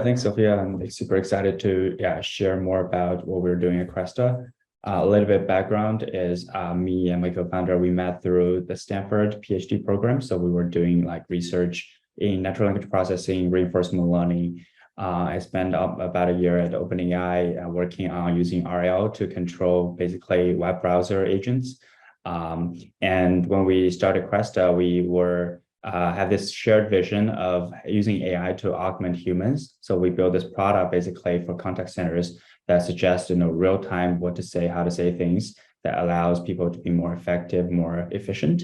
Thanks, Sophia. I'm super excited to share more about what we're doing at Cresta. A little bit background is me and my co-founder, we met through the Stanford PhD program. So we were doing like research in natural language processing, reinforcement learning. I spent about a year at OpenAI working on using RL to control basically web browser agents. And when we started Cresta, we were have this shared vision of using AI to augment humans. So we built this product basically for contact centers that suggests, real time what to say, how to say things that allows people to be more effective, more efficient.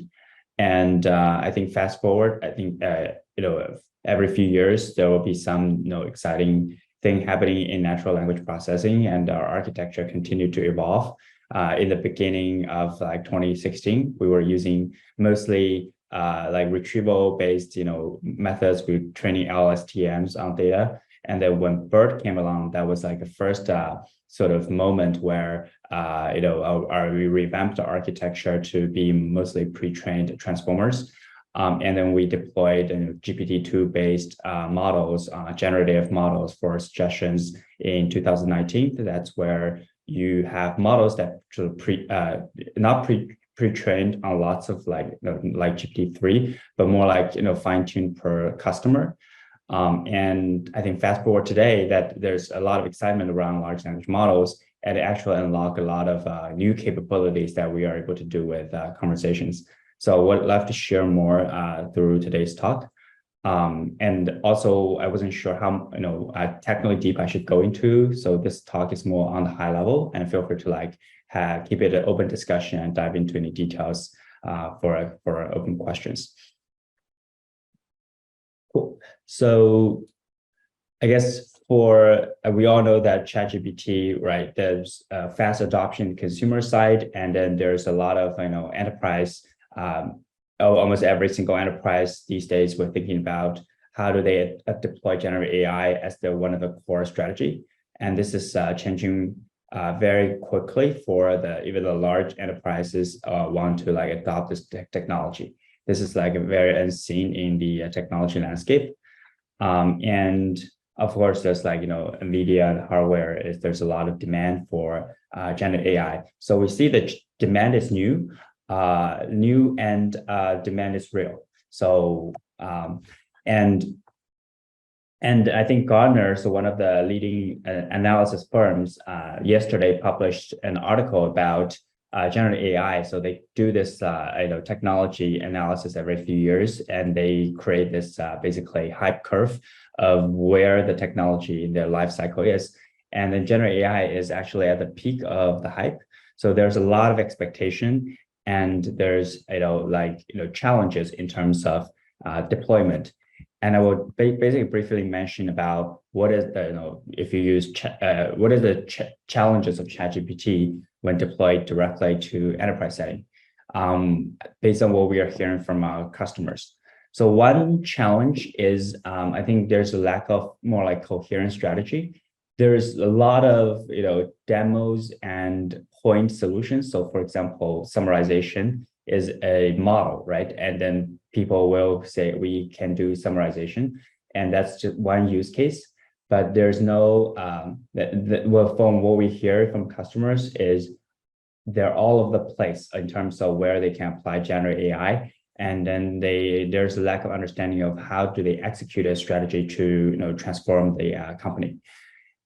And I think fast forward, I think, every few years, there will be some, exciting thing happening in natural language processing, and our architecture continued to evolve. In the beginning of like 2016, we were using mostly like retrieval-based, methods with training LSTMs on data. And then when BERT came along, that was like the first sort of moment where, we revamped the architecture to be mostly pre-trained transformers. And then we deployed GPT-2 based models, generative models for suggestions in 2019. That's where you have models that sort of not pre-trained on lots of like GPT-3, but more like, fine-tuned per customer. And I think fast forward today that there's a lot of excitement around large language models, and it actually unlock a lot of new capabilities that we are able to do with conversations. So I'd love to share more through today's talk. And also, I wasn't sure how technically deep I should go into. So this talk is more on the high level, and feel free to keep it an open discussion and dive into any details for open questions. Cool. So I guess we all know that ChatGPT, right? There's fast adoption in the consumer side, and then there's a lot of enterprise. Almost every single enterprise these days, we're thinking about how do they deploy generative AI as one of the core strategy. And this is changing very quickly for even the large enterprises want to adopt this technology. This is very unseen in the technology landscape. And of course, there's NVIDIA and hardware, there's a lot of demand for generative AI. So we see that demand is new and demand is real. So and I think Gartner, so one of the leading analysis firms, yesterday published an article about generative AI. So they do this technology analysis every few years, and they create this basically hype curve of where the technology in their life cycle is. And then generative AI is actually at the peak of the hype. So there's a lot of expectation, and there's challenges in terms of deployment. And I will basically briefly mention about what is if you use what are the challenges of ChatGPT when deployed directly to enterprise setting, based on what we are hearing from our customers. So one challenge is I think there's a lack of more coherent strategy. There's a lot of demos and point solutions. So for example, summarization is a model, right? And then people will say we can do summarization, and that's just one use case. But there's no well, from what we hear from customers is they're all over the place in terms of where they can apply generative AI, and then there's a lack of understanding of how do they execute a strategy to transform the company.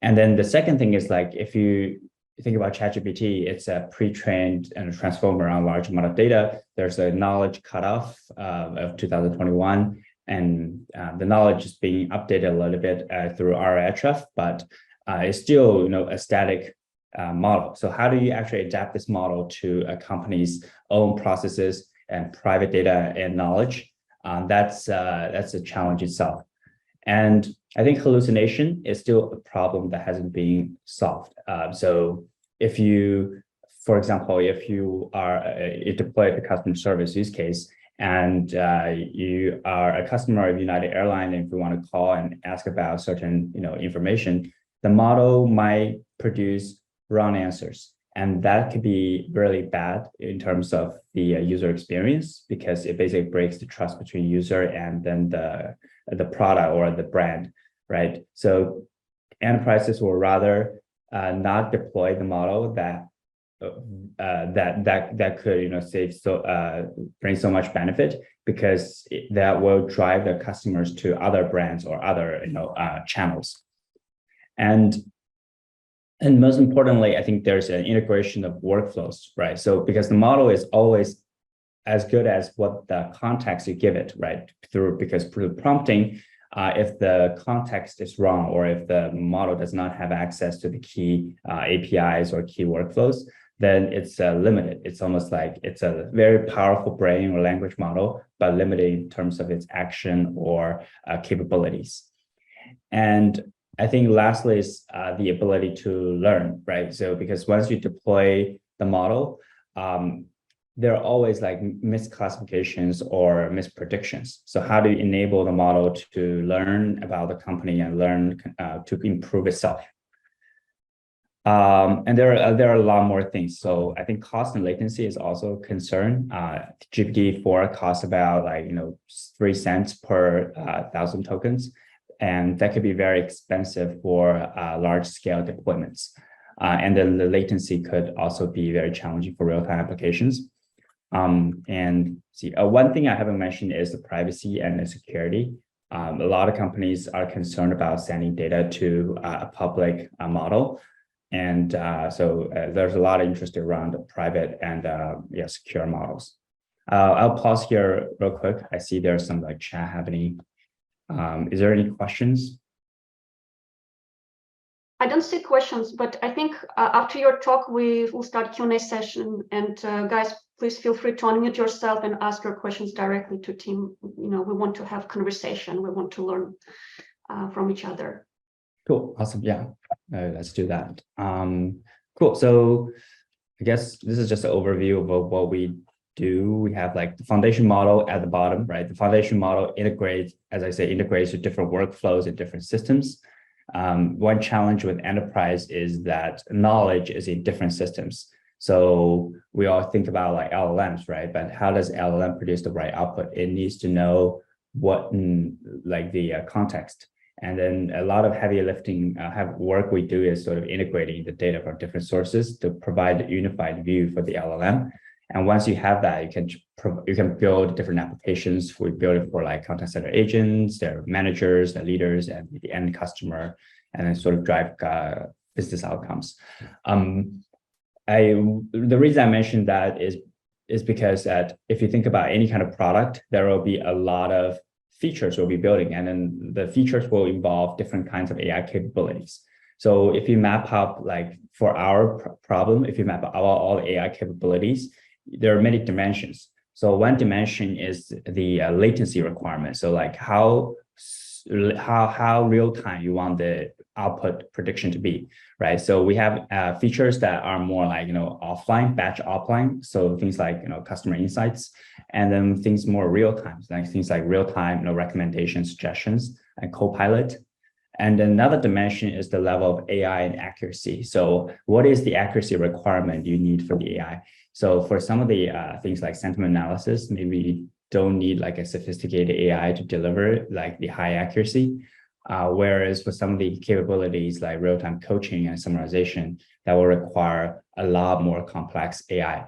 And then the second thing is if you think about ChatGPT, it's a pre-trained and transformed around large amount of data. There's a knowledge cutoff of 2021, and the knowledge is being updated a little bit through RHF, but it's still a static model. So how do you actually adapt this model to a company's own processes and private data and knowledge? That's a challenge itself. And I think hallucination is still a problem that hasn't been solved. So if you, for example, if you deploy the customer service use case, and you are a customer of United Airlines, and if you want to call and ask about certain information, the model might produce wrong answers. And that could be really bad in terms of the user experience, because it basically breaks the trust between user and then the product or the brand. right? So enterprises will rather not deploy the model that that could save bring so much benefit, because that will drive the customers to other brands or other channels. And most importantly, I think there's an integration of workflows, right? So because the model is always as good as what the context you give it, right? Because through prompting, if the context is wrong, or if the model does not have access to the key APIs or key workflows, then it's limited. It's almost like it's a very powerful brain or language model, but limited in terms of its action or capabilities. And I think lastly is the ability to learn, right? So because once you deploy the model, there are always like misclassifications or mispredictions. So how do you enable the model to learn about the company and learn to improve itself? And there are a lot more things. So I think cost and latency is also a concern. GPT-4 costs about 3 cents per 1,000 tokens. And that could be very expensive for large scale deployments. And then the latency could also be very challenging for real-time applications. And one thing I haven't mentioned is the privacy and the security. A lot of companies are concerned about sending data to a public model. And so there's a lot of interest around the private and secure models. I'll pause here real quick. I see there's some chat happening. Is there any questions? I don't see questions, but I think after your talk, we will start Q&A session. And guys, please feel free to unmute yourself and ask your questions directly to Tim. We want to have conversation. We want to learn from each other. Cool. Awesome. Yeah, let's do that. Cool. So I guess this is just an overview of what we do. We have the foundation model at the bottom, right? The foundation model integrates, as I say, integrates with different workflows and different systems. One challenge with enterprise is that knowledge is in different systems. So we all think about LLMs, right? But how does LLM produce the right output? It needs to know what the context. And then a lot of heavy lifting work we do is sort of integrating the data from different sources to provide a unified view for the LLM. And once you have that, you can build different applications. We build it for contact center agents, their managers, their leaders, and the end customer, and then sort of drive business outcomes. The reason I mentioned that is because that if you think about any kind of product, there will be a lot of features we'll be building, and then the features will involve different kinds of AI capabilities. So if you map out for our problem, if you map out all AI capabilities, there are many dimensions. So one dimension is the latency requirement. So how real time you want the output prediction to be, right? So we have features that are more offline, batch offline. So things like customer insights, and then things more real time, things like real time recommendation suggestions and Copilot. And another dimension is the level of AI and accuracy. So what is the accuracy requirement you need for the AI? So for some of the things like sentiment analysis, maybe you don't need a sophisticated AI to deliver the high accuracy. Whereas for some of the capabilities like real-time coaching and summarization, that will require a lot more complex AI.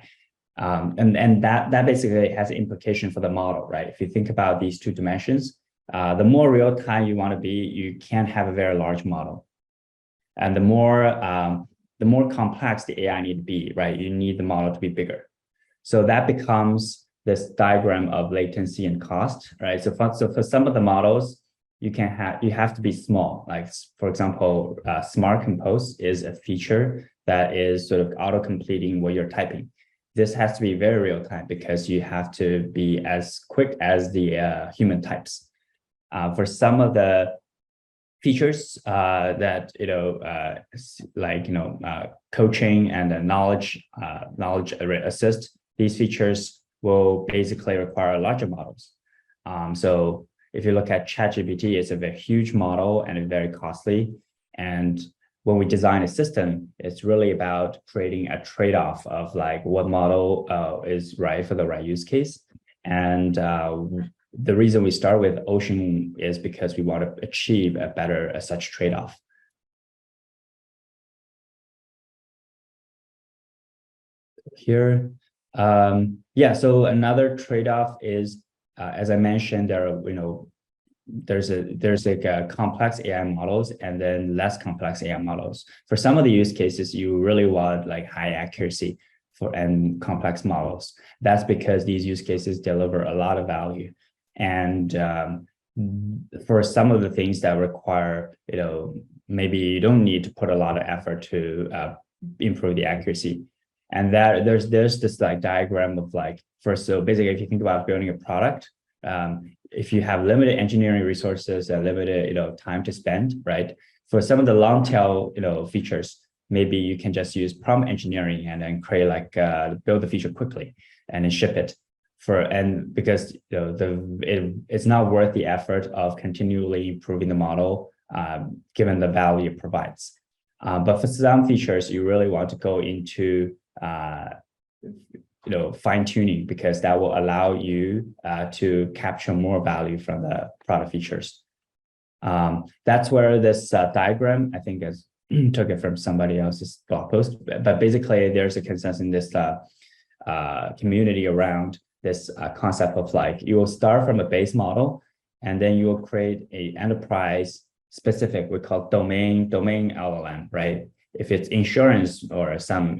And that basically has an implication for the model, right? If you think about these two dimensions, the more real-time you want to be, you can't have a very large model. And the more complex the AI need to be, right? You need the model to be bigger. So that becomes this diagram of latency and cost, right? So for some of the models, you have to be small. For example, Smart Compose is a feature that is sort of auto-completing what you're typing. This has to be very real time because you have to be as quick as the human types. For some of the features that coaching and knowledge assist, these features will basically require larger models. So if you look at ChatGPT, it's a very huge model and it's very costly. And when we design a system, it's really about creating a trade-off of what model is right for the right use case. And the reason we start with Ocean is because we want to achieve a better such trade-off. Here, yeah. So another trade-off is, as I mentioned, there are there's like complex AI models and then less complex AI models. For some of the use cases, you really want like high accuracy and complex models. That's because these use cases deliver a lot of value. And for some of the things that require, maybe you don't need to put a lot of effort to improve the accuracy. And that there's this like diagram of like, first, so basically, if you think about building a product, if you have limited engineering resources and limited, time to spend, right? For some of the long tail, features, maybe you can just use prompt engineering and then create like build the feature quickly and then ship it. Because it's not worth the effort of continually improving the model, given the value it provides. But for some features, you really want to go into fine tuning, because that will allow you to capture more value from the product features. That's where this diagram, I think, is took it from somebody else's blog post. But basically, there's a consensus in this community around this concept of like, you will start from a base model, and then you will create a enterprise specific, we call domain LLM, right? If it's insurance or some,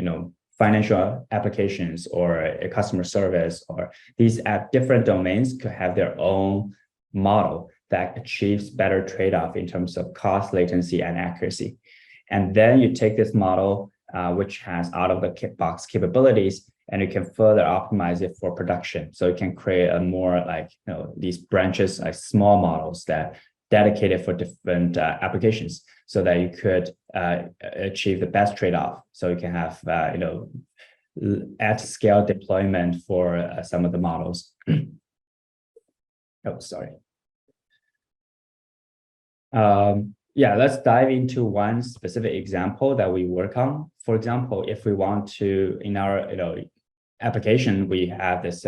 financial applications or a customer service, or these different domains could have their own model that achieves better trade-off in terms of cost, latency, and accuracy. And then you take this model, which has out-of-the-box capabilities, and you can further optimize it for production. So you can create a more like, these branches, like small models that dedicated for different applications, so that you could achieve the best trade-off. So you can have, at scale deployment for some of the models. Oh, sorry. Yeah, let's dive into one specific example that we work on. For example, if we want to, in our application, we have this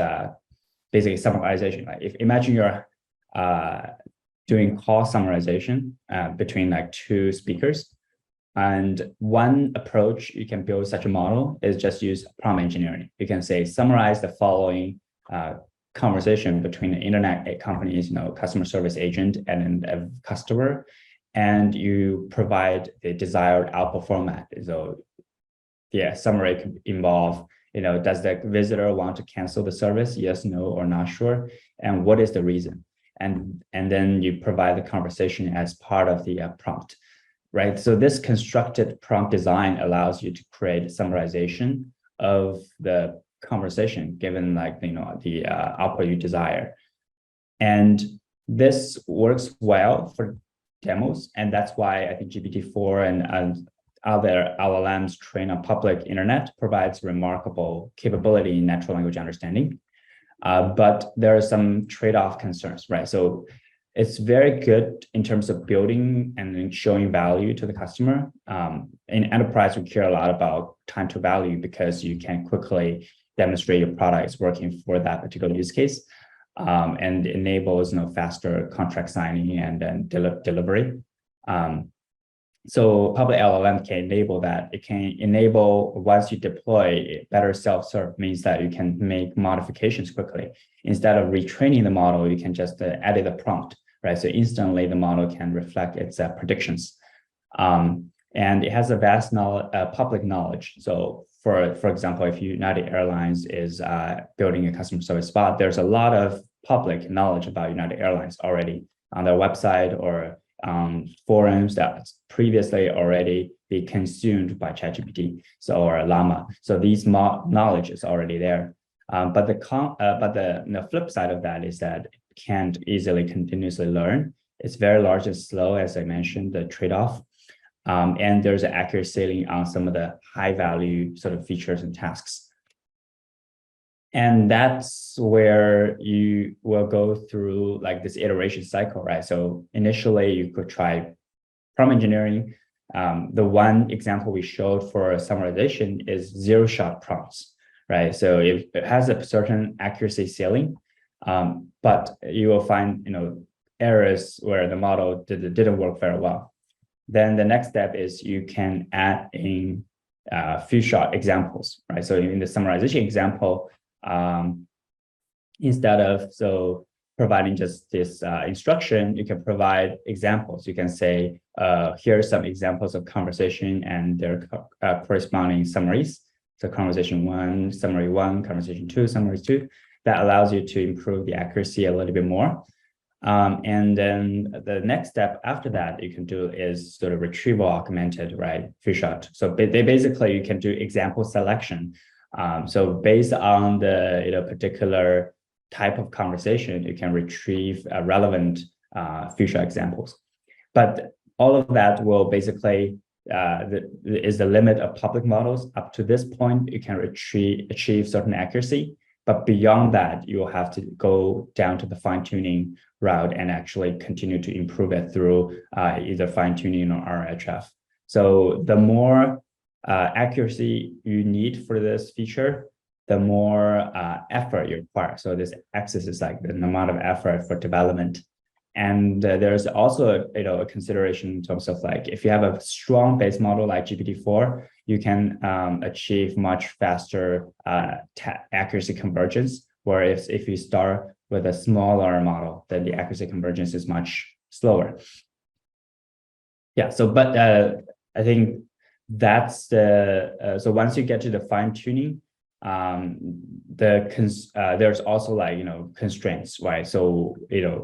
basically summarization. Right? Imagine you're doing call summarization between like two speakers. And one approach you can build such a model is just use prompt engineering. You can say, summarize the following conversation between the internet company's customer service agent and a customer, and you provide the desired output format. So yeah, summary could involve, does the visitor want to cancel the service? Yes, no, or not sure. And what is the reason? And then you provide the conversation as part of the prompt, right? So this constructed prompt design allows you to create summarization of the conversation given like, the output you desire. And this works well for demos. And that's why I think GPT-4 and other LLMs trained on public internet provides remarkable capability in natural language understanding. But there are some trade-off concerns, right? So it's very good in terms of building and showing value to the customer. In enterprise, we care a lot about time to value, because you can quickly demonstrate your product is working for that particular use case, and enables faster contract signing and then delivery. So public LLM can enable that. It can enable, once you deploy, better self-serve means that you can make modifications quickly. Instead of retraining the model, you can just edit the prompt, right? So instantly the model can reflect its predictions. And it has a vast public knowledge. So for example, if United Airlines is building a customer service bot, there's a lot of public knowledge about United Airlines already on their website or forums that previously already be consumed by ChatGPT, or Llama. So these knowledge is already there. But the flip side of that is that it can't easily continuously learn. It's very large and slow, as I mentioned, the trade-off. And there's an accuracy ceiling on some of the high value sort of features and tasks. And that's where you will go through like this iteration cycle, right? So initially you could try prompt engineering. The one example we showed for summarization is zero-shot prompts, right? So it has a certain accuracy ceiling. but you will find, errors where the model didn't work very well. Then the next step is you can add in few short examples, right? So in the summarization example, instead of providing just this instruction, you can provide examples. You can say, here are some examples of conversation and their corresponding summaries. So conversation 1, summary 1, conversation 2, summary 2. That allows you to improve the accuracy a little bit more. And then the next step after that you can do is sort of retrieval augmented, right? Few shot. So they basically, you can do example selection. So based on the particular type of conversation, you can retrieve relevant future examples. But all of that will basically is the limit of public models. Up to this point, you can achieve certain accuracy. But beyond that, you will have to go down to the fine-tuning route and actually continue to improve it through either fine-tuning or RHF. So the more accuracy you need for this feature, the more effort you require. So this axis is like the amount of effort for development. And there's also a consideration in terms of like, if you have a strong base model like GPT-4, you can achieve much faster accuracy convergence. Whereas if you start with a smaller model, then the accuracy convergence is much slower. Yeah. So, but I think that's the so once you get to the fine tuning, there's also like constraints, right? So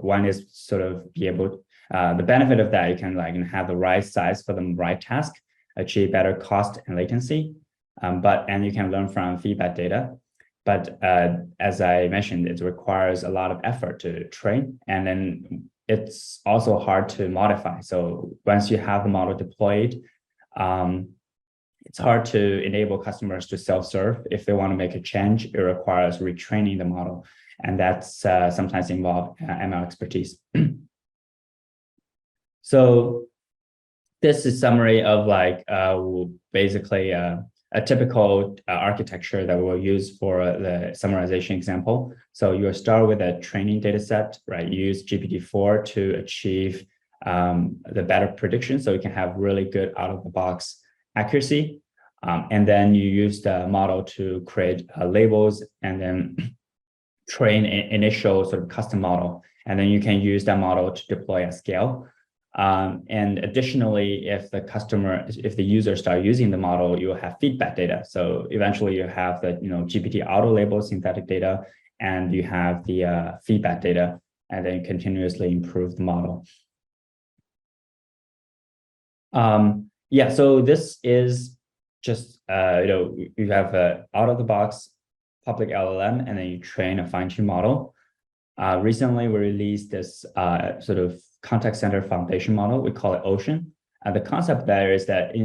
one is sort of be able the benefit of that, you can like have the right size for the right task, achieve better cost and latency, and you can learn from feedback data. But as I mentioned, it requires a lot of effort to train, and then it's also hard to modify. So once you have the model deployed, it's hard to enable customers to self-serve. If they want to make a change, it requires retraining the model. And that's sometimes involve ML expertise. So this is summary of like basically a typical architecture that we'll use for the summarization example. So you'll start with a training data set, right? Use GPT-4 to achieve the better prediction. So you can have really good out-of-the-box accuracy. And then you use the model to create labels and then train an initial sort of custom model. And then you can use that model to deploy at scale. And additionally, if the user start using the model, you will have feedback data. So eventually you have the GPT auto label synthetic data, and you have the feedback data, and then continuously improve the model. Yeah, so this is just you have a out of the box public LLM, and then you train a fine-tuned model. Recently, we released this sort of contact center foundation model. We call it Ocean. And the concept there is that,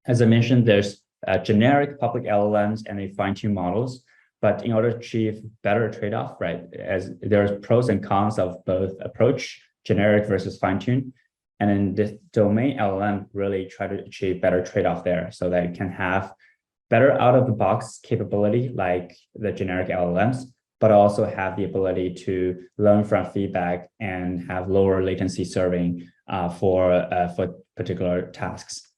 as I mentioned, there's generic public LLMs and they fine-tune models. But in order to achieve better trade-off, right, as there's pros and cons of both approach, generic versus fine-tune. And then the domain LLM really try to achieve better trade-off there so that it can have better out-of-the-box capability like the generic LLMs, but also have the ability to learn from feedback and have lower latency serving for particular tasks.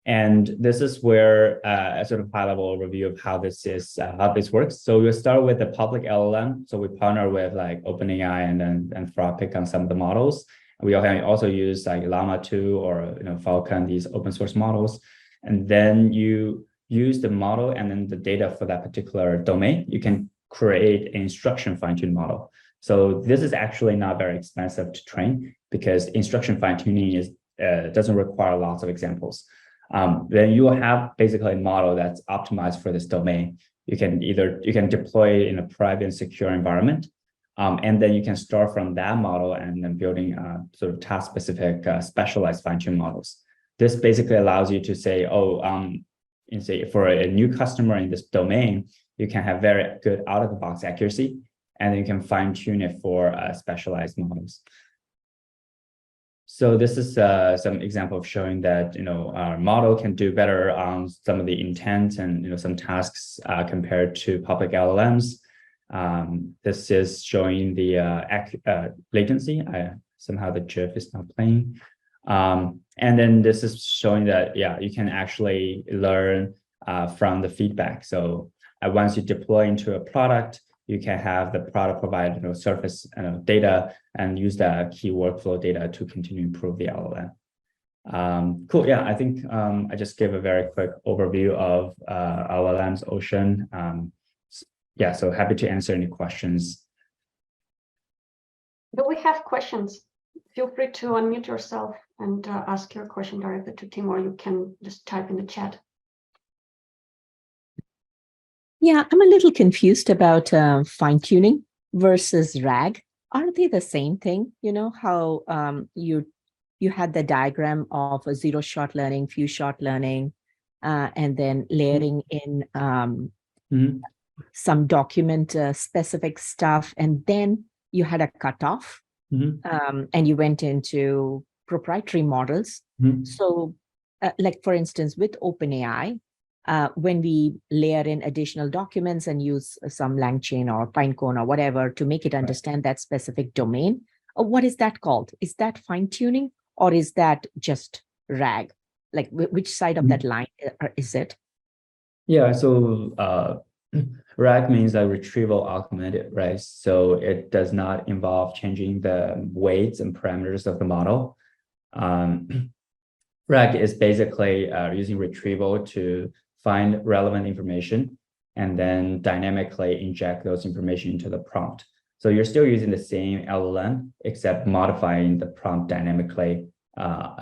And this is where a sort of high-level overview of how this works. So we'll start with the public LLM. So we partner with like OpenAI and Anthropic on some of the models. We also use like Llama 2 or Falcon, these open source models. And then you use the model and then the data for that particular domain. You can create an instruction fine-tuned model. So this is actually not very expensive to train because instruction fine-tuning doesn't require lots of examples. Then you will have basically a model that's optimized for this domain. You can deploy it in a private and secure environment. And then you can start from that model and then building sort of task-specific specialized fine-tuned models. This basically allows you to say, for a new customer in this domain, you can have very good out-of-the-box accuracy, and then you can fine-tune it for specialized models. So this is some example of showing that our model can do better on some of the intent and some tasks compared to public LLMs. This is showing the latency. Somehow the GIF is not playing. And then this is showing that, yeah, you can actually learn from the feedback. So once you deploy into a product, you can have the product provide surface data and use the key workflow data to continue to improve the LLM. Cool. Yeah, I think I just gave a very quick overview of LLMs Ocean. Yeah, so happy to answer any questions. Do we have questions? Feel free to unmute yourself and ask your question directly to Tim, or you can just type in the chat. Yeah, I'm a little confused about fine-tuning versus RAG. Aren't they the same thing? You know how you had the diagram of a zero-shot learning, few-shot learning, and then layering in some document specific stuff, and then you had a cutoff, and you went into proprietary models. So, like for instance, with OpenAI, when we layer in additional documents and use some LangChain or Pinecone or whatever to make it understand that specific domain, what is that called? Is that fine-tuning or is that just RAG? Like which side of that line is it? Yeah, so RAG means a retrieval augmented, right? So it does not involve changing the weights and parameters of the model. RAG is basically using retrieval to find relevant information and then dynamically inject those information into the prompt. So you're still using the same LLM, except modifying the prompt dynamically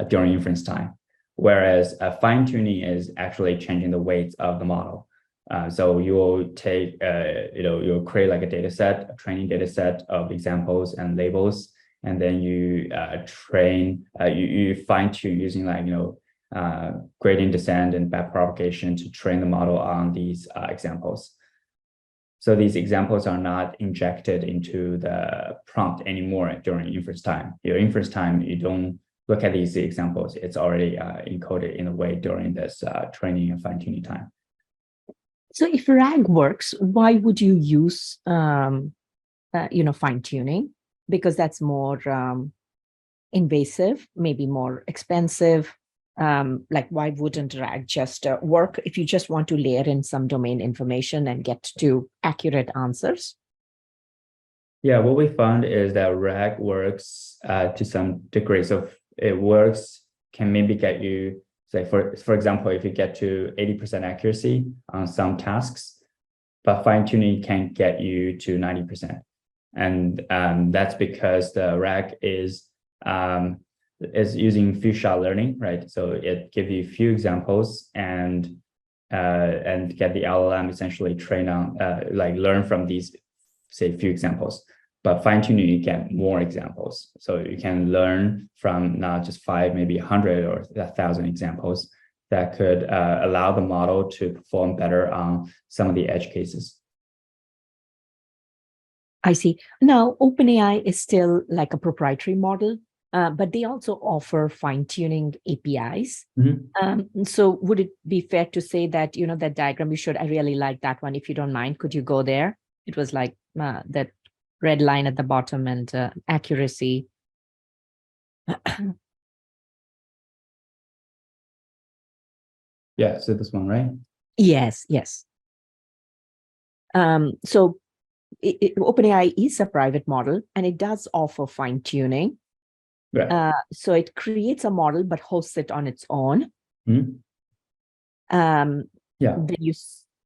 during inference time. Whereas fine-tuning is actually changing the weights of the model. So you will take, you'll create like a data set, a training data set of examples and labels, and then you train, you fine-tune using like, gradient descent and backpropagation to train the model on these examples. So these examples are not injected into the prompt anymore during inference time. Your inference time, you don't look at these examples. It's already encoded in a way during this training and fine-tuning time. So if RAG works, why would you use, fine-tuning? Because that's more invasive, maybe more expensive. Like why wouldn't RAG just work if you just want to layer in some domain information and get to accurate answers? Yeah, what we found is that RAG works to some degree. So it works, can maybe get you, say, for example, if you get to 80% accuracy on some tasks, but fine-tuning can get you to 90%. And that's because the RAG is using few-shot learning, right? So it gives you few examples and get the LLM essentially train on, learn from these, say, few examples. But fine-tuning, you get more examples. So you can learn from not just 5, maybe 100 or 1,000 examples that could allow the model to perform better on some of the edge cases. I see. Now, OpenAI is still like a proprietary model, but they also offer fine-tuning APIs. So would it be fair to say that, that diagram you showed, I really like that one. If you don't mind, could you go there? It was like that red line at the bottom and accuracy. Yeah, so this one, right? Yes. So OpenAI is a private model and it does offer fine-tuning. Right. So it creates a model but hosts it on its own.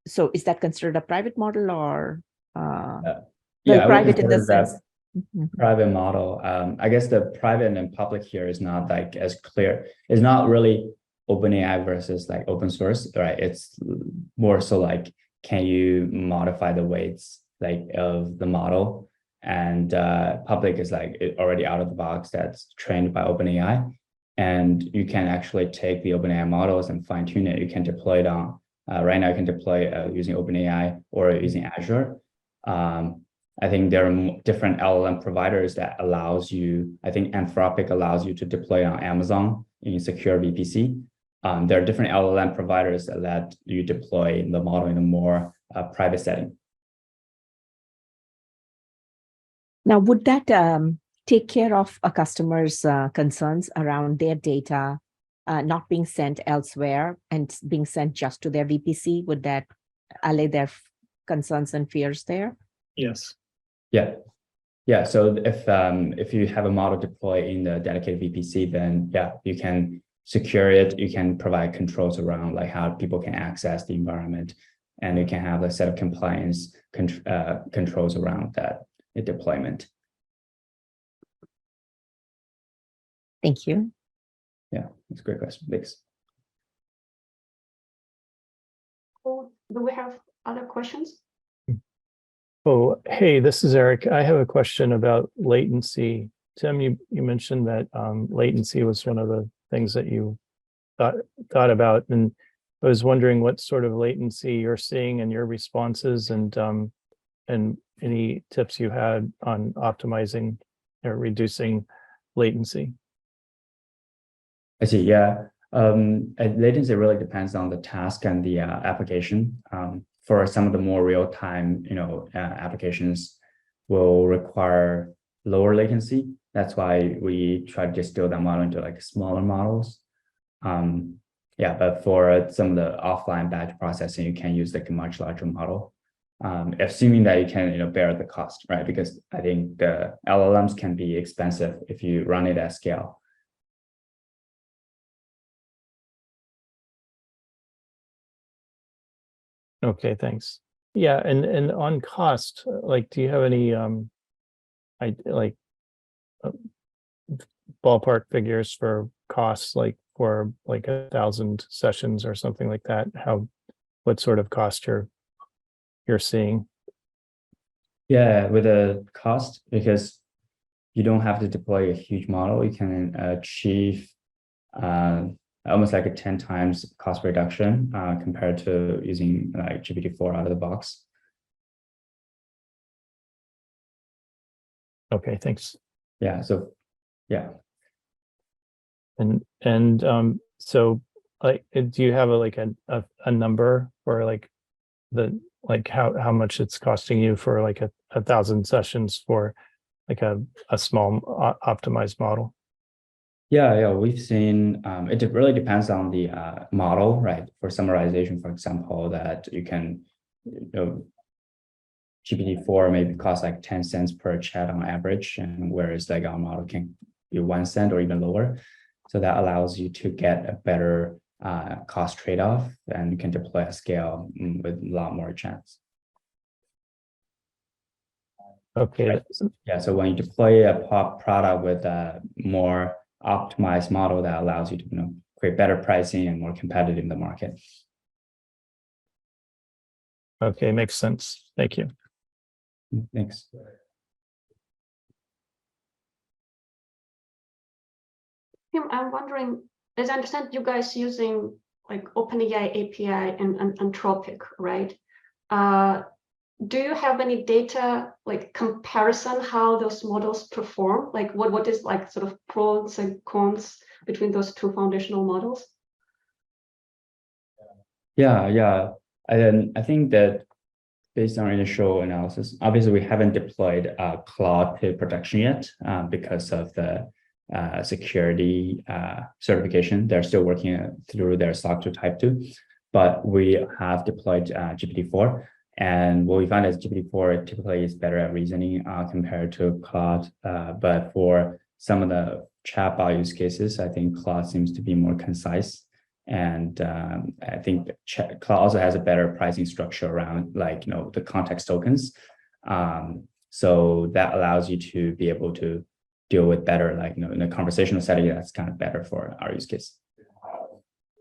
So is that considered a private model or private in the sense? Private model. I guess the private and public here is not like as clear. It's not really OpenAI versus like open source, right? It's more so like, can you modify the weights like of the model? And public is like already out of the box, that's trained by OpenAI. And you can actually take the OpenAI models and fine tune it. You can deploy it on, right now you can deploy using OpenAI or using Azure. I think there are different LLM providers that allows you, I think Anthropic allows you to deploy on Amazon in secure VPC. There are different LLM providers that let you deploy the model in a more private setting. Now, would that take care of a customer's concerns around their data not being sent elsewhere and being sent just to their VPC? Would that allay their concerns and fears there? Yes. Yeah. So if you have a model deployed in the dedicated VPC, then yeah, you can secure it. You can provide controls around like how people can access the environment, and you can have a set of compliance controls around that deployment. Thank you. Yeah, that's a great question. Thanks. Do we have other questions? Oh, hey, this is Eric. I have a question about latency. Tim, you mentioned that latency was one of the things that you thought about, and I was wondering what sort of latency you're seeing in your responses, and any tips you had on optimizing or reducing latency. I see. Yeah. Latency really depends on the task and the application. For some of the more real-time, applications will require lower latency. That's why we try to distill that model into like smaller models. Yeah, but for some of the offline batch processing, you can use like a much larger model, assuming that you can bear the cost, right? Because I think the LLMs can be expensive if you run it at scale. Okay, thanks. Yeah, and on cost, like, do you have any ballpark figures for costs, like for like 1,000 sessions or something like that? What sort of cost you're seeing? Yeah, with the cost, because you don't have to deploy a huge model, you can achieve almost like a 10 times cost reduction compared to using like GPT-4 out of the box. Okay, thanks. Yeah. So, yeah. And so, like, do you have a number for like how much it's costing you for like 1,000 sessions for like a small optimized model? Yeah, we've seen, it really depends on the model, right? For summarization, for example, that you can, GPT-4 maybe cost like 10 cents per chat on average, and whereas like our model can be 1 cent or even lower. So that allows you to get a better cost trade-off, and you can deploy at scale with a lot more chats. Okay. Right. Yeah, so when you deploy a product with a more optimized model, that allows you to create better pricing and more competitive in the market. Okay, makes sense. Thank you. Thanks. Tim, I'm wondering, as I understand, you guys using like OpenAI API and Anthropic, right? Do you have any data, like comparison, how those models perform? Like what is like sort of pros and cons between those two foundational models? Yeah. I think that based on our initial analysis, obviously we haven't deployed Claude to production yet because of the security certification. They're still working through their SOC 2 Type 2, but we have deployed GPT-4. And what we find is GPT-4 typically is better at reasoning compared to Claude. But for some of the chatbot use cases, I think Claude seems to be more concise. And I think Claude also has a better pricing structure around the context tokens. So that allows you to be able to deal with better, in a conversational setting, that's kind of better for our use case.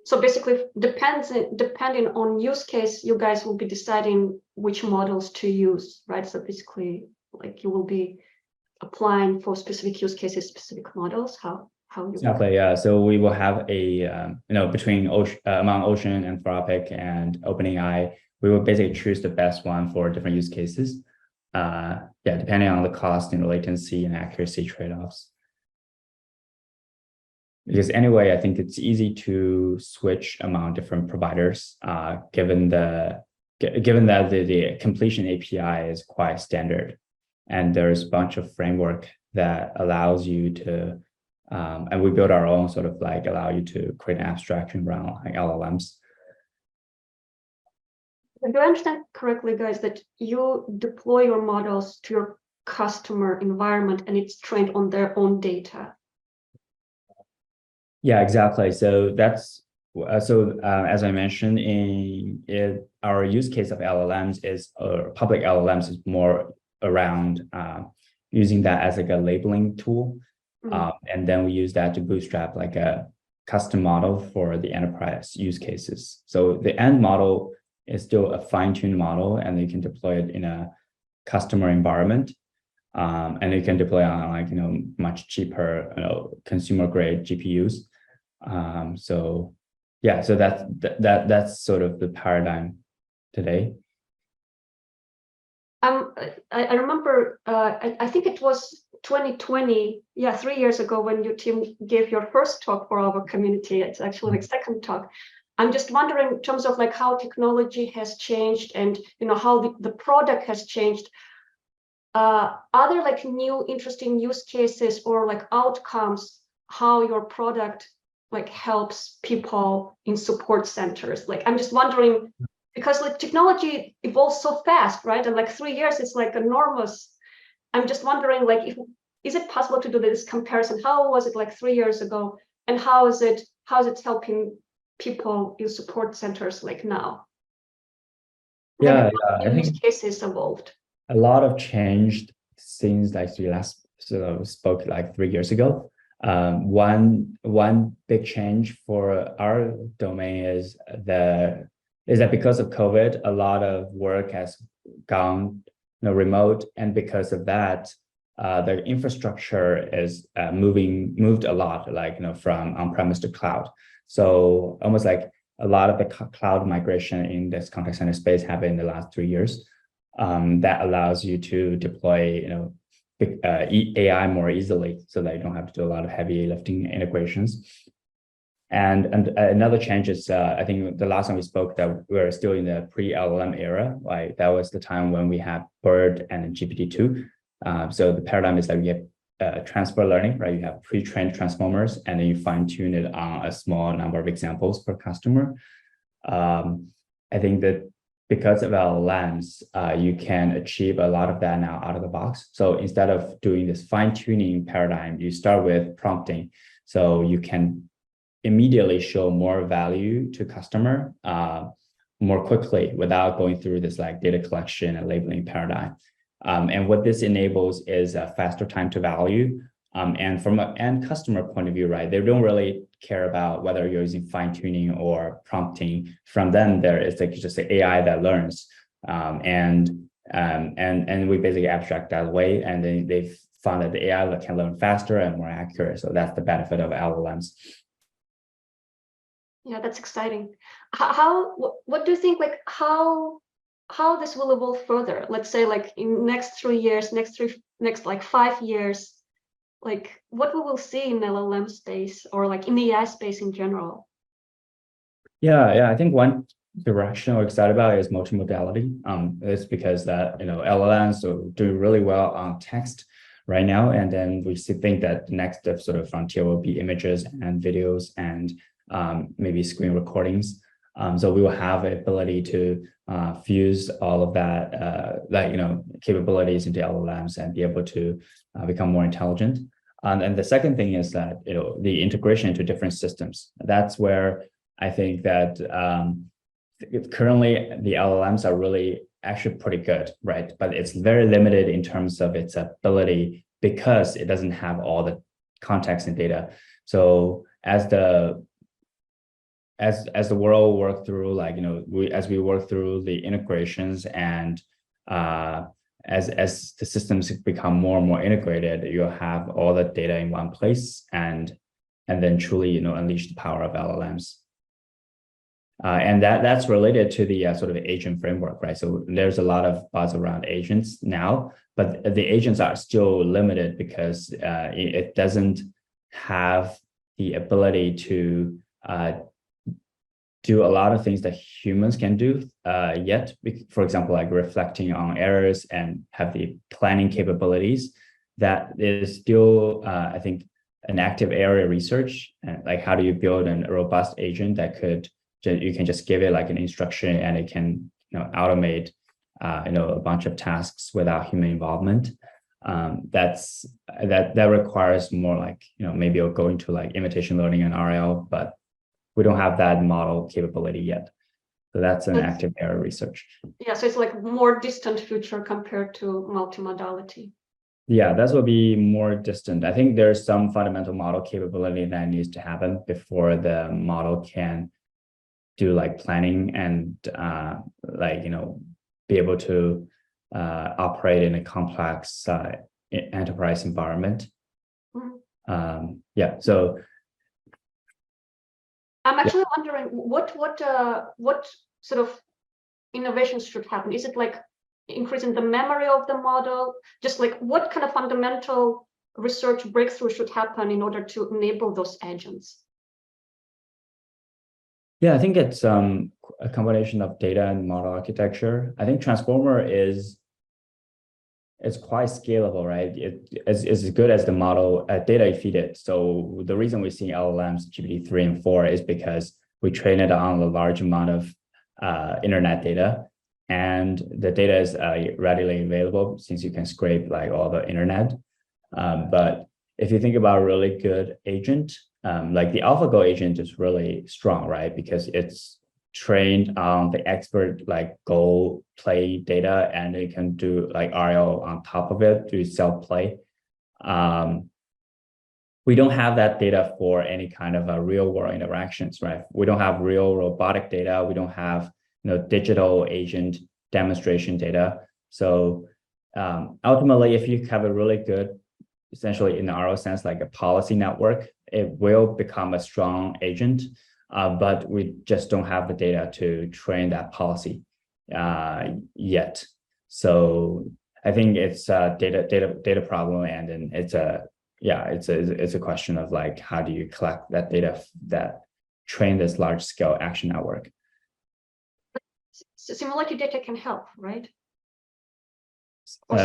So basically, depending on use case, you guys will be deciding which models to use, right? So basically, like you will be applying for specific use cases, specific models. How you exactly? Yeah. So we will have a between among Ocean, Anthropic, and OpenAI, we will basically choose the best one for different use cases. Depending on the cost and latency and accuracy trade-offs. Because anyway, I think it's easy to switch among different providers, given that the completion API is quite standard, And there's a bunch of framework that allows you to, and we build our own sort of like allow you to create an abstraction around like LLMs. Do I understand correctly, guys, that you deploy your models to your customer environment and it's trained on their own data? Yeah, exactly. So that's as I mentioned, our use case of LLMs is public LLMs is more around using that as like a labeling tool, and then we use that to bootstrap like a custom model for the enterprise use cases. So the end model is still a fine-tuned model, and you can deploy it in a customer environment. And you can deploy on like, much cheaper, consumer grade GPUs. So yeah, so that's sort of the paradigm today. I remember, I think it was 2020, 3 years ago, when your team gave your first talk for our community. It's actually like second talk. I'm just wondering in terms of like how technology has changed and how the product has changed. Are there like new interesting use cases or like outcomes how your product like helps people in support centers? Like, I'm just wondering, because like technology evolves so fast, right? And like 3 years is like enormous. I'm just wondering, like, is it possible to do this comparison? How was it like 3 years ago, and how is it helping people in support centers like now? Yeah, I think use cases evolved. A lot of changed since like we last sort of spoke like 3 years ago. One big change for our domain is that because of COVID, a lot of work has gone remote, and because of that, the infrastructure is moved a lot, like from on-premise to cloud. So almost like a lot of the cloud migration in this contact center space happened in the last 3 years. That allows you to deploy AI more easily, so that you don't have to do a lot of heavy lifting integrations. And another change is, I think the last time we spoke, that we were still in the pre-LLM era. Like that was the time when we had BERT and GPT-2. So the paradigm is that we have transfer learning, right? You have pre-trained transformers, and then you fine tune it on a small number of examples per customer. I think that because of LLMs, you can achieve a lot of that now out of the box. So instead of doing this fine tuning paradigm, you start with prompting. So you can immediately show more value to customer more quickly without going through this like data collection and labeling paradigm. And what this enables is a faster time to value. And from an end customer point of view, right, they don't really care about whether you're using fine tuning or prompting. From them, there is like just the AI that learns, and we basically abstract that away, and then they've found that the AI can learn faster and more accurate. So that's the benefit of LLMs. Yeah, that's exciting. What do you think, like how this will evolve further? Let's say like in next 3 years, next like 5 years, like what we will see in LLM space or like in the AI space in general? Yeah, I think one direction we're excited about is multimodality. It's because that LLMs are doing really well on text right now, and then we think that the next sort of frontier will be images and videos and maybe screen recordings. So we will have the ability to fuse all of that capabilities into LLMs and be able to become more intelligent. And the second thing is that the integration into different systems. That's where I think that currently the LLMs are really actually pretty good, right? But it's very limited in terms of its ability because it doesn't have all the context and data. So as the world work through, like as we work through the integrations and as the systems become more and more integrated, you'll have all the data in one place and then truly unleash the power of LLMs. And that's related to the sort of agent framework, right? So there's a lot of buzz around agents now, but the agents are still limited because it doesn't have the ability to do a lot of things that humans can do yet. For example, like reflecting on errors and have the planning capabilities. That is still, I think, an active area of research. And like, how do you build a robust agent that you can just give it like an instruction and it can, automate, a bunch of tasks without human involvement. That requires more like, maybe it'll go into like imitation learning and RL, but we don't have that model capability yet. So that's an active area of research. Yeah, so it's like more distant future compared to multimodality. Yeah, that will be more distant. I think there's some fundamental model capability that needs to happen before the model can do like planning and be able to operate in a complex enterprise environment. Mm-hmm. Yeah, so I'm actually wondering what sort of innovations should happen. Is it like increasing the memory of the model? Just like what kind of fundamental research breakthrough should happen in order to enable those agents? Yeah, I think it's a combination of data and model architecture. I think Transformer is quite scalable, right? It's as good as the model data you feed it. So the reason we're seeing LLMs, GPT-3 and 4 is because we train it on a large amount of internet data, and the data is readily available since you can scrape like all the internet. But if you think about a really good agent, like the AlphaGo agent is really strong, right? Because it's trained on the expert like Go play data, and it can do like RL on top of it to self play. We don't have that data for any kind of real world interactions, right? We don't have real robotic data. We don't have digital agent demonstration data. So ultimately, if you have a really good, essentially in the RL sense, like a policy network, it will become a strong agent. But we just don't have the data to train that policy yet. So I think it's a data problem, and then it's a question of like, how do you collect that data that train this large scale action network? So simulated data can help, right?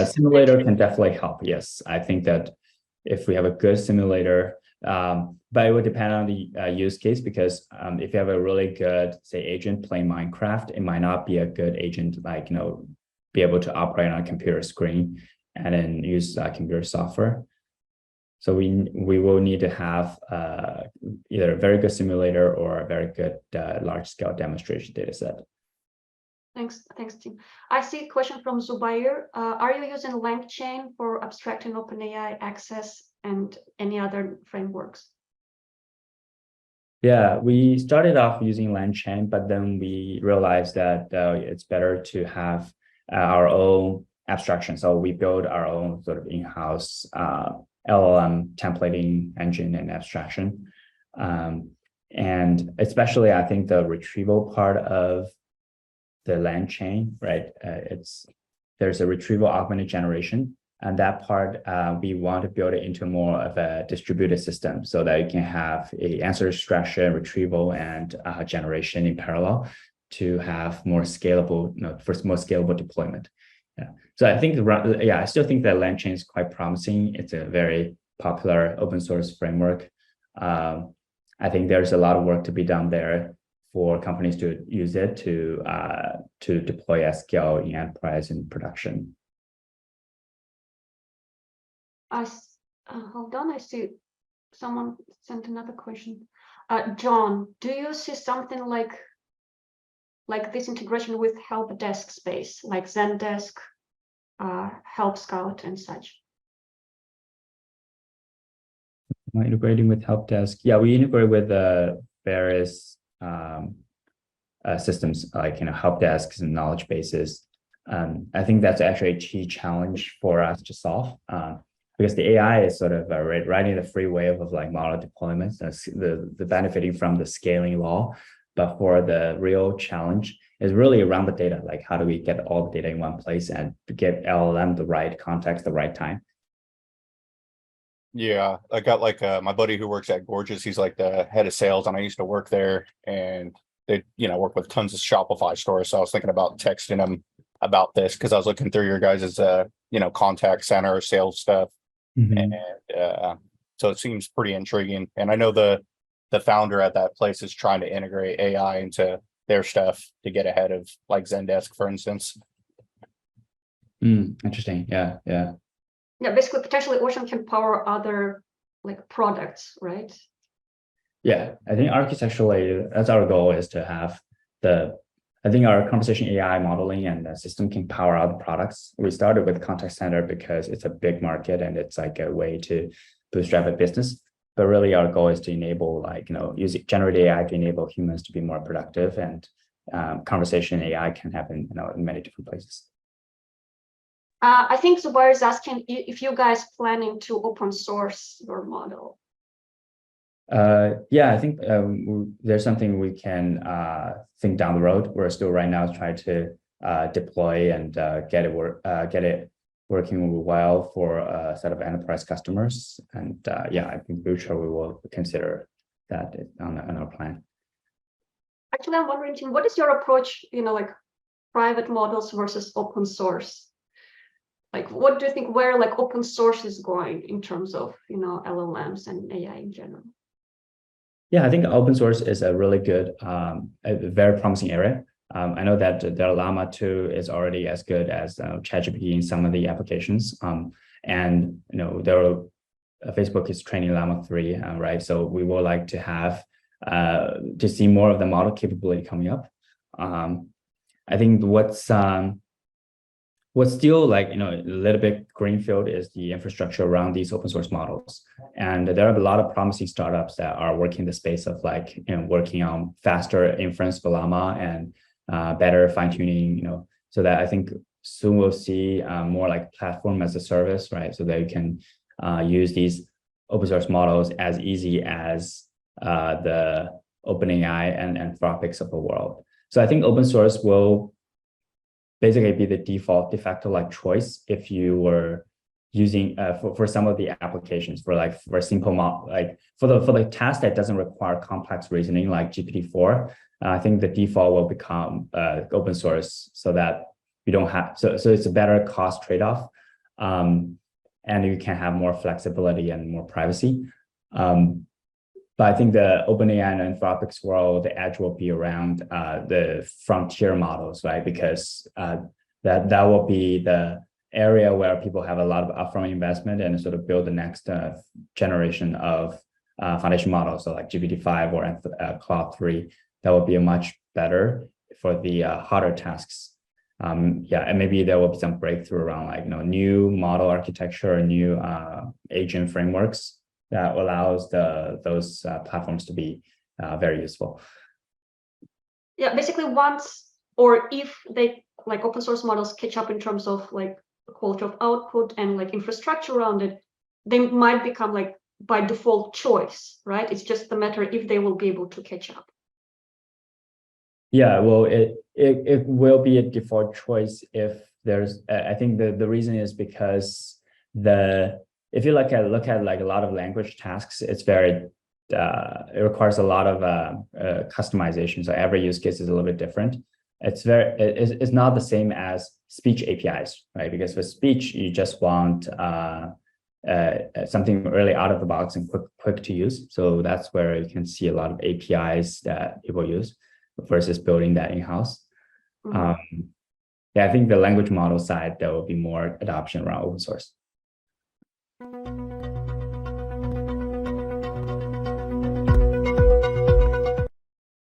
Simulator can definitely help. Yes, I think that if we have a good simulator, but it would depend on the use case, because if you have a really good, say, agent playing Minecraft, it might not be a good agent, like, be able to operate on a computer screen and then use computer software. So we will need to have either a very good simulator or a very good large scale demonstration data set. Thanks, Tim. I see a question from Zubair. Are you using LangChain for abstracting OpenAI access and any other frameworks? Yeah, we started off using LangChain, but then we realized that it's better to have our own abstraction. So we build our own sort of in-house LLM templating engine and abstraction. And especially, I think the retrieval part of the LangChain, right? There's a retrieval augmented generation, and that part we want to build it into more of a distributed system so that you can have a answer extraction, retrieval, and generation in parallel to have more scalable, for more scalable deployment. Yeah. So I think, I still think that LangChain is quite promising. It's a very popular open source framework. I think there's a lot of work to be done there for companies to use it to deploy at scale in enterprise and production. Hold on, I see someone sent another question. John, do you see something like this integration with help desk space, like Zendesk, Help Scout, and such? Integrating with help desk, yeah, we integrate with various systems like help desks and knowledge bases. I think that's actually a key challenge for us to solve, because the AI is sort of riding the free wave of like model deployments, the benefiting from the scaling law. But for the real challenge is really around the data, like how do we get all the data in one place and get LLM the right context, the right time. Yeah, I got like my buddy who works at Gorgeous. He's like the head of sales, and I used to work there. And they work with tons of Shopify stores. So I was thinking about texting them about this because I was looking through your guys' contact center sales stuff. And so it seems pretty intriguing. And I know the founder at that place is trying to integrate AI into their stuff to get ahead of like Zendesk, for instance. Interesting. Yeah. Basically, potentially Ocean can power other like products, right? Yeah, I think architecturally, that's our goal, is to have I think our conversation AI modeling and the system can power other products. We started with contact center because it's a big market and it's like a way to bootstrap a business. But really our goal is to enable using generative AI to enable humans to be more productive, and conversation AI can happen in many different places. I think Zubair is asking if you guys planning to open source your model. Yeah, I think there's something we can think down the road. We're still right now trying to deploy and get it working well for a set of enterprise customers. And yeah, I think future we will consider that on our plan. Actually, I'm wondering, Tim, what is your approach, like private models versus open source? Like, what do you think where like open source is going in terms of, LLMs and AI in general? Yeah, I think open source is a really good, a very promising area. I know that the Llama 2 is already as good as ChatGPT in some of the applications. And Facebook is training Llama 3, right? So we would like to have to see more of the model capability coming up. I think what's still like a little bit greenfield is the infrastructure around these open source models, and there are a lot of promising startups that are working in the space of working on faster inference for Llama and better fine tuning. So that I think soon we'll see more like platform as a service, right? So that you can use these open source models as easy as the OpenAI and Anthropics of the world. So I think open source will basically be the de facto choice if you were using for some of the applications for simple for the task that doesn't require complex reasoning like GPT-4. I think the default will become open source, so that you don't have so it's a better cost trade-off, and you can have more flexibility and more privacy. But I think the OpenAI and Anthropics world, the edge will be around the frontier models, right? Because that will be the area where people have a lot of upfront investment and sort of build the next generation of foundation models, so like GPT-5 or Claude 3. That will be much better for the harder tasks. Yeah, and maybe there will be some breakthrough around new model architecture, new agent frameworks that allows those platforms to be very useful. Yeah, basically once or if they open source models catch up in terms of quality of output and infrastructure around it, they might become by default choice, right? It's just the matter if they will be able to catch up. Yeah, well, it will be a default choice if there's. I think the reason is because if you look at a lot of language tasks, it's very it requires a lot of customization. So every use case is a little bit different. It's not the same as speech APIs, right? Because with speech, you just want something really out of the box and quick to use. So that's where you can see a lot of APIs that people use versus building that in-house. Mm-hmm. Yeah, I think the language model side, there will be more adoption around open source.